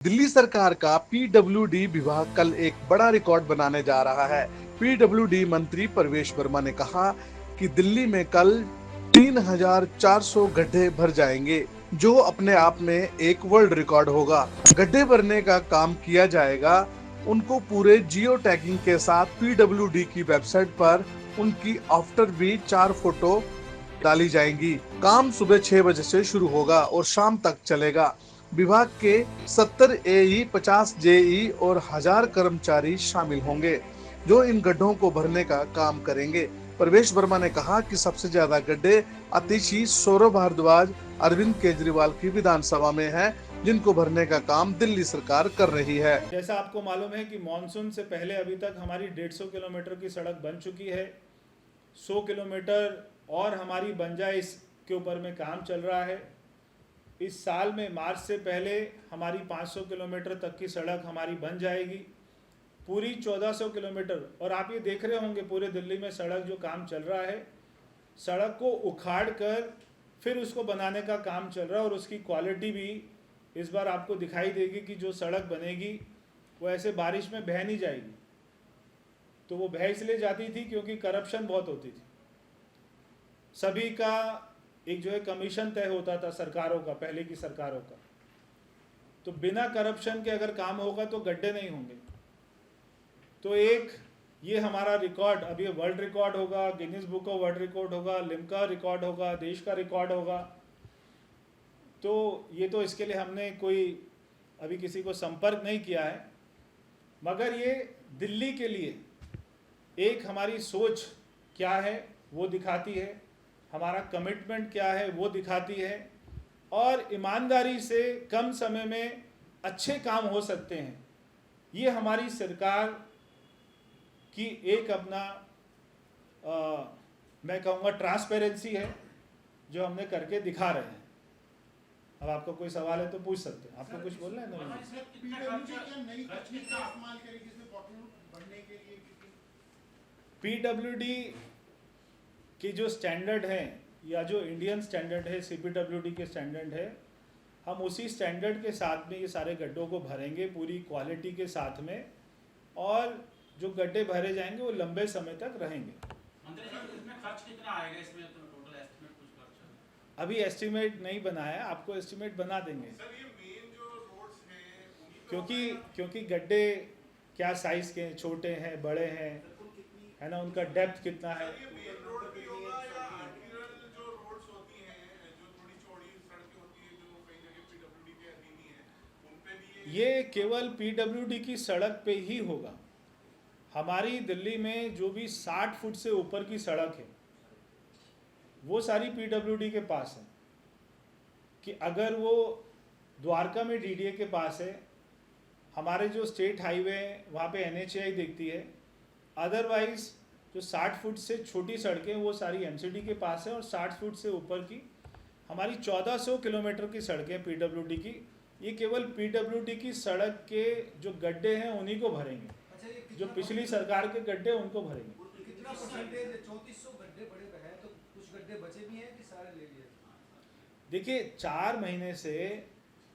दिल्ली सरकार का पीडब्ल्यूडी विभाग कल एक बड़ा रिकॉर्ड बनाने जा रहा है। पीडब्ल्यूडी मंत्री प्रवेश वर्मा ने कहा कि दिल्ली में कल 3,400 गड्ढे भर जाएंगे, जो अपने आप में एक वर्ल्ड रिकॉर्ड होगा। गड्ढे भरने का काम किया जाएगा। उनको पूरे जियो टैगिंग के साथ पीडब्ल्यूडी की वेबसाइट पर उनकी आफ्टर भी 4 फोटो डाली जाएंगी। काम सुबह 6 बजे से शुरू होगा और शाम तक चलेगा। विभाग के 70 एई, 50 जेई और 1000 कर्मचारी शामिल होंगे, जो इन गड्ढों को भरने का काम करेंगे। प्रवेश वर्मा ने कहा कि सबसे ज्यादा गड्ढे आतिशी, सौरभ भारद्वाज, अरविंद केजरीवाल की विधानसभा में है, जिनको भरने का काम दिल्ली सरकार कर रही है। जैसा आपको मालूम है कि मानसून से पहले अभी तक हमारी 150 किलोमीटर की सड़क बन चुकी है। 100 किलोमीटर और हमारी बन जाए, इसके ऊपर में काम चल रहा है। इस साल में मार्च से पहले हमारी 500 किलोमीटर तक की सड़क हमारी बन जाएगी, पूरी 1400 किलोमीटर। और आप ये देख रहे होंगे पूरे दिल्ली में सड़क जो काम चल रहा है, सड़क को उखाड़ कर फिर उसको बनाने का काम चल रहा है। और उसकी क्वालिटी भी इस बार आपको दिखाई देगी कि जो सड़क बनेगी वो ऐसे बारिश में बह नहीं जाएगी। तो वो बह इसलिए जाती थी क्योंकि करप्शन बहुत होती थी। सभी का एक जो है कमीशन तय होता था सरकारों का, पहले की सरकारों का। तो बिना करप्शन के अगर काम होगा तो गड्ढे नहीं होंगे। तो एक ये हमारा रिकॉर्ड, अब ये वर्ल्ड रिकॉर्ड होगा, Guinness book of world record होगा, लिम्का रिकॉर्ड होगा, देश का रिकॉर्ड होगा। तो ये तो इसके लिए हमने कोई अभी किसी को संपर्क नहीं किया है, मगर ये दिल्ली के लिए एक हमारी सोच क्या है वो दिखाती है, हमारा कमिटमेंट क्या है वो दिखाती है। और ईमानदारी से कम समय में अच्छे काम हो सकते हैं, ये हमारी सरकार की एक अपना मैं कहूँगा ट्रांसपेरेंसी है, जो हमने करके दिखा रहे हैं। अब आपको कोई सवाल है तो पूछ सकते हैं। आपको कुछ बोलना है? पीडब्ल्यूडी की जो स्टैंडर्ड है, या जो इंडियन स्टैंडर्ड है, सीपीडब्ल्यूडी के स्टैंडर्ड है, हम उसी स्टैंडर्ड के साथ में ये सारे गड्ढों को भरेंगे, पूरी क्वालिटी के साथ में। और जो गड्ढे भरे जाएंगे वो लंबे समय तक रहेंगे। इसमें खर्च कितना आएगा? इसमें तो टोटल एस्टिमेट कुछ खर्च अभी एस्टिमेट नहीं बनाया, आपको एस्टिमेट बना देंगे। सर, ये मेन जो रोड्स हैं क्योंकि गड्ढे क्या साइज के हैं, छोटे हैं, बड़े हैं, है ना, उनका डेप्थ कितना है। ये केवल पीडब्ल्यूडी की सड़क पे ही होगा। हमारी दिल्ली में जो भी 60 फुट से ऊपर की सड़क है वो सारी पीडब्ल्यूडी के पास है। कि अगर वो द्वारका में डीडीए के पास है, हमारे जो स्टेट हाईवे है वहाँ पे एनएचएआई देखती है। अदरवाइज जो 60 फुट से छोटी सड़कें वो सारी एमसीडी के पास है। और 60 फुट से ऊपर की हमारी 1400 किलोमीटर की सड़कें पीडब्ल्यूडी की, ये केवल पीडब्ल्यूडी की सड़क के जो गड्ढे हैं उन्हीं को भरेंगे। जो पिछली सरकार के गड्ढे उनको भरेंगे। कितना परसेंटेज? 3400 गड्ढे बड़े हैं, तो कुछ गड्ढे बचे भी हैं कि सारे ले लिए? देखिए, 4 महीने से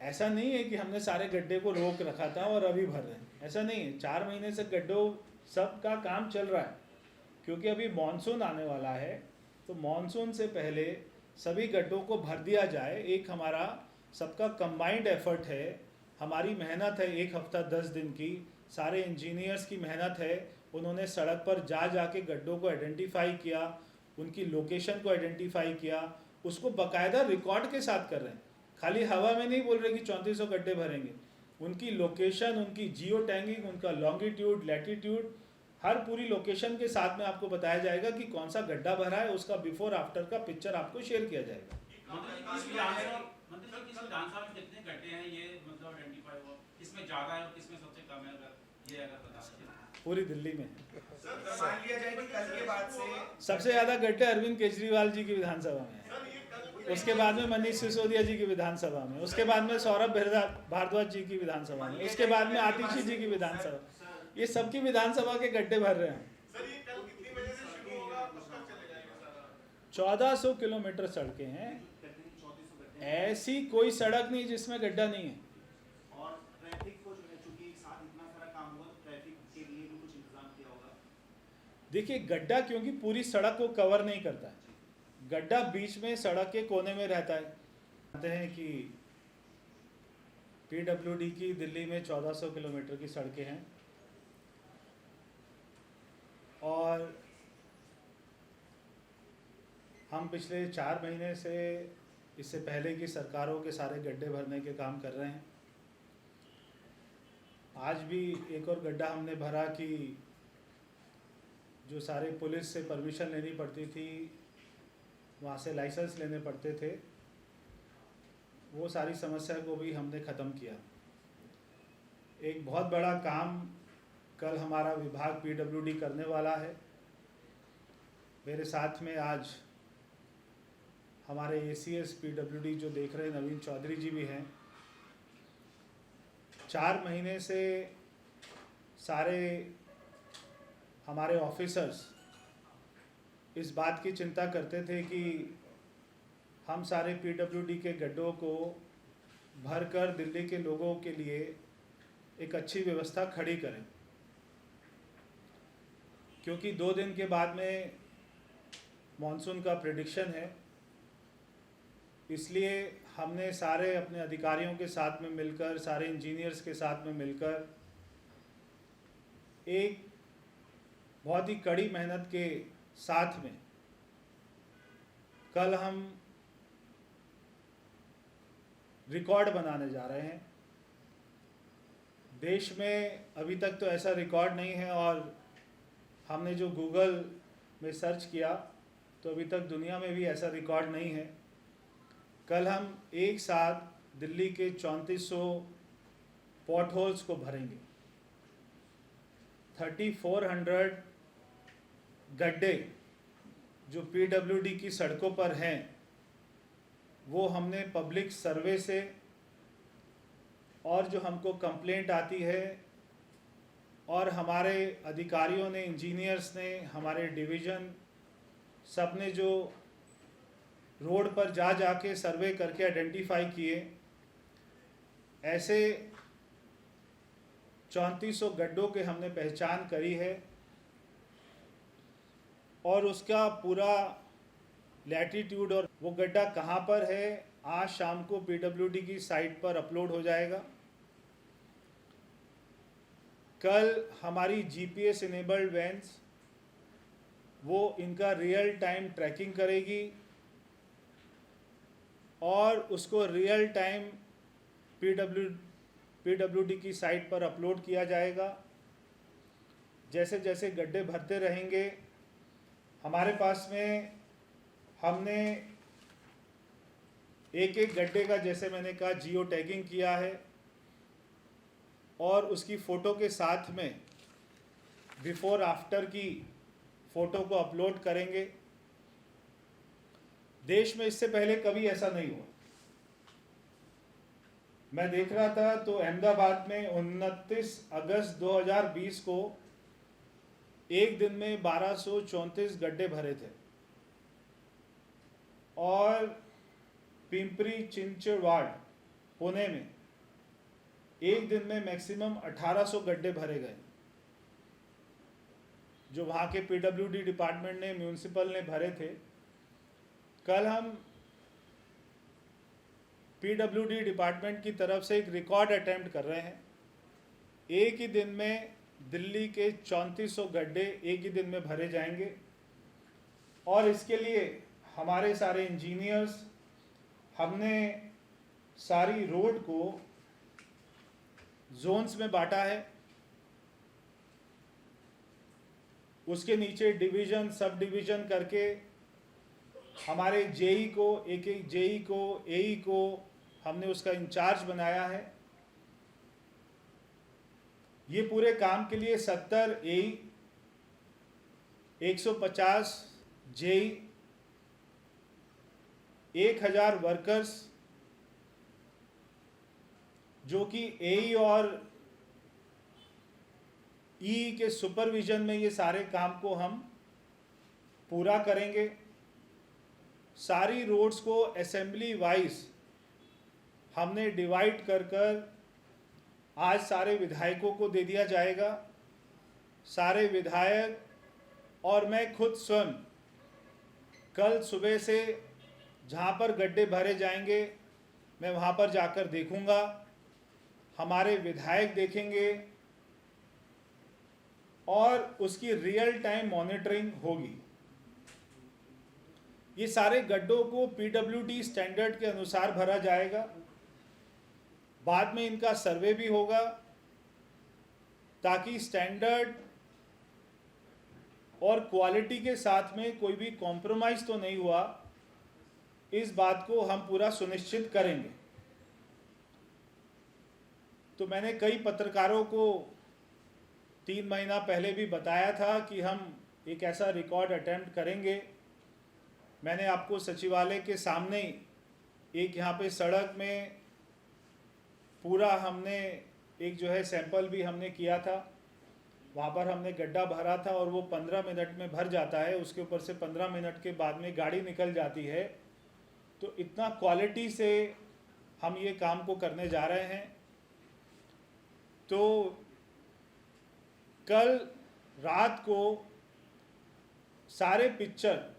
ऐसा नहीं है कि हमने सारे गड्ढे को रोक रखा था और अभी भर रहे हैं, ऐसा नहीं है। 4 महीने से गड्ढों सब का काम चल रहा है, क्योंकि अभी मानसून आने वाला है। तो मानसून से पहले सभी गड्ढों को भर दिया जाए। एक हमारा सबका कंबाइंड एफर्ट है, हमारी मेहनत है, 1 हफ्ता 10 दिन की, सारे इंजीनियर्स की मेहनत है। उन्होंने सड़क पर जा के गड्ढों को आइडेंटिफाई किया, उनकी लोकेशन को आइडेंटिफाई किया, उसको बाकायदा रिकॉर्ड के साथ कर रहे हैं। खाली हवा में नहीं बोल रहे कि 3400 गड्ढे भरेंगे। उनकी लोकेशन, उनकी जियो टैगिंग, उनका लॉन्गिट्यूड, लैटिट्यूड, हर पूरी लोकेशन के साथ में आपको बताया जाएगा कि कौन सा गड्ढा भरा है, उसका बिफोर आफ्टर का पिक्चर आपको शेयर किया जाएगा। कितने गड्ढे हैं ये मतलब आइडेंटिफाई हुआ, किसमें ज्यादा है और किसमें सबसे कम है, अगर ये अगर बता सकें। पूरी दिल्ली में मान लिया जाए कि कल के बाद से सबसे ज़्यादा गड्ढे अरविंद केजरीवाल जी की विधानसभा में है, उसके बाद में मनीष सिसोदिया जी की विधानसभा में, उसके बाद में सौरभ भारद्वाज जी की विधानसभा में, उसके बाद में आतिशी जी की विधानसभा। ये सबकी विधानसभा के गड्ढे भर रहे हैं। 1400 किलोमीटर सड़कें हैं, ऐसी कोई सड़क नहीं जिसमें गड्ढा नहीं है। देखिए, गड्ढा क्योंकि पूरी सड़क को कवर नहीं करता है, गड्ढा बीच में सड़क के कोने में रहता है। जानते हैं कि पीडब्ल्यूडी की दिल्ली में 1400 किलोमीटर की सड़कें हैं और हम पिछले 4 महीने से इससे पहले की सरकारों के सारे गड्ढे भरने के काम कर रहे हैं। आज भी एक और गड्ढा हमने भरा कि जो सारे पुलिस से परमिशन लेनी पड़ती थी, वहाँ से लाइसेंस लेने पड़ते थे, वो सारी समस्या को भी हमने ख़त्म किया। एक बहुत बड़ा काम कल हमारा विभाग पीडब्ल्यूडी करने वाला है। मेरे साथ में आज हमारे एसीएस पीडब्ल्यूडी जो देख रहे हैं नवीन चौधरी जी भी हैं। 4 महीने से सारे हमारे ऑफिसर्स इस बात की चिंता करते थे कि हम सारे पीडब्ल्यूडी के गड्ढों को भरकर दिल्ली के लोगों के लिए एक अच्छी व्यवस्था खड़ी करें, क्योंकि 2 दिन के बाद में मॉनसून का प्रेडिक्शन है। इसलिए हमने सारे अपने अधिकारियों के साथ में मिलकर, सारे इंजीनियर्स के साथ में मिलकर एक बहुत ही कड़ी मेहनत के साथ में कल हम रिकॉर्ड बनाने जा रहे हैं। देश में अभी तक तो ऐसा रिकॉर्ड नहीं है और हमने जो गूगल में सर्च किया तो अभी तक दुनिया में भी ऐसा रिकॉर्ड नहीं है। कल हम एक साथ दिल्ली के 3400 पॉट होल्स को भरेंगे। 3400 गड्ढे जो पीडब्ल्यूडी की सड़कों पर हैं, वो हमने पब्लिक सर्वे से और जो हमको कंप्लेंट आती है और हमारे अधिकारियों ने, इंजीनियर्स ने, हमारे डिवीज़न सब ने जो रोड पर जा के सर्वे करके आइडेंटिफाई किए, ऐसे 3400 गड्ढों के हमने पहचान करी है और उसका पूरा लैटीट्यूड और वो गड्ढा कहाँ पर है आज शाम को पीडब्ल्यूडी की साइट पर अपलोड हो जाएगा। कल हमारी जीपीएस इनेबल्ड वैन्स वो इनका रियल टाइम ट्रैकिंग करेगी और उसको रियल टाइम पीडब्ल्यूडी की साइट पर अपलोड किया जाएगा। जैसे जैसे गड्ढे भरते रहेंगे, हमारे पास में हमने एक एक गड्ढे का, जैसे मैंने कहा, जियो टैगिंग किया है और उसकी फ़ोटो के साथ में बिफोर आफ्टर की फ़ोटो को अपलोड करेंगे। देश में इससे पहले कभी ऐसा नहीं हुआ। मैं देख रहा था तो अहमदाबाद में 29 अगस्त 2020 को एक दिन में 1234 गड्ढे भरे थे और पिंपरी चिंचवाड़ पुणे में एक दिन में मैक्सिमम 1800 गड्ढे भरे गए, जो वहाँ के पीडब्ल्यूडी डिपार्टमेंट ने, म्यूनिसिपल ने भरे थे। कल हम पीडब्ल्यूडी डिपार्टमेंट की तरफ से एक रिकॉर्ड अटेम्प्ट कर रहे हैं। एक ही दिन में दिल्ली के 3400 गड्ढे एक ही दिन में भरे जाएंगे और इसके लिए हमारे सारे इंजीनियर्स, हमने सारी रोड को जोन्स में बांटा है। उसके नीचे डिवीज़न, सब डिवीज़न करके हमारे जेई को, एक एक जेई को, एई को हमने उसका इंचार्ज बनाया है। ये पूरे काम के लिए 70 एई, 150 जेई, 1000 वर्कर्स, जो कि एई और ई के सुपरविजन में ये सारे काम को हम पूरा करेंगे। सारी रोड्स को असेंबली वाइज हमने डिवाइड कर आज सारे विधायकों को दे दिया जाएगा। सारे विधायक और मैं खुद स्वयं कल सुबह से जहाँ पर गड्ढे भरे जाएंगे मैं वहाँ पर जाकर देखूंगा, हमारे विधायक देखेंगे और उसकी रियल टाइम मॉनिटरिंग होगी। ये सारे गड्ढों को पीडब्ल्यूडी स्टैंडर्ड के अनुसार भरा जाएगा। बाद में इनका सर्वे भी होगा ताकि स्टैंडर्ड और क्वालिटी के साथ में कोई भी कॉम्प्रोमाइज़ तो नहीं हुआ, इस बात को हम पूरा सुनिश्चित करेंगे। तो मैंने कई पत्रकारों को 3 महीना पहले भी बताया था कि हम एक ऐसा रिकॉर्ड अटेम्प्ट करेंगे। मैंने आपको सचिवालय के सामने एक यहाँ पे सड़क में पूरा हमने एक जो है सैंपल भी हमने किया था, वहाँ पर हमने गड्ढा भरा था और वो 15 मिनट में भर जाता है, उसके ऊपर से 15 मिनट के बाद में गाड़ी निकल जाती है। तो इतना क्वालिटी से हम ये काम को करने जा रहे हैं। तो कल रात को सारे पिक्चर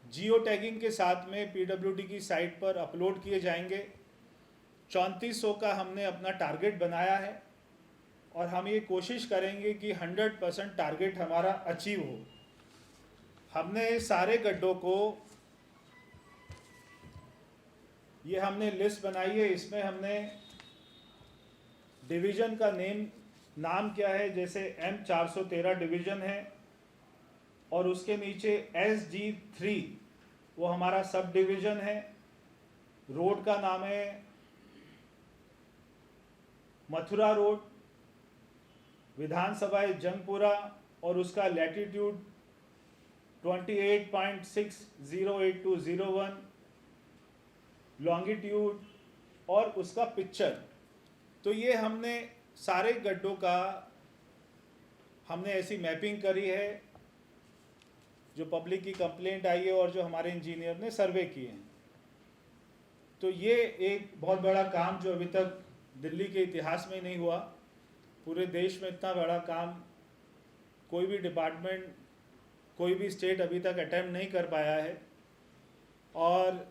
जियो टैगिंग के साथ में पीडब्ल्यूडी की साइट पर अपलोड किए जाएंगे। 3400 का हमने अपना टारगेट बनाया है और हम ये कोशिश करेंगे कि 100% टारगेट हमारा अचीव हो। हमने सारे गड्ढों को, ये हमने लिस्ट बनाई है, इसमें हमने डिवीज़न का नाम क्या है, जैसे M413 डिवीज़न है और उसके नीचे SG3 वो हमारा सब डिवीज़न है। रोड का नाम है मथुरा रोड, विधानसभा जंगपुरा और उसका लैटिट्यूड 28.608201, लॉन्गिट्यूड और उसका पिक्चर। तो ये हमने सारे गड्ढों का हमने ऐसी मैपिंग करी है जो पब्लिक की कंप्लेंट आई है और जो हमारे इंजीनियर ने सर्वे किए हैं। तो ये एक बहुत बड़ा काम जो अभी तक दिल्ली के इतिहास में नहीं हुआ, पूरे देश में इतना बड़ा काम कोई भी डिपार्टमेंट, कोई भी स्टेट अभी तक अटेम्प्ट नहीं कर पाया है। और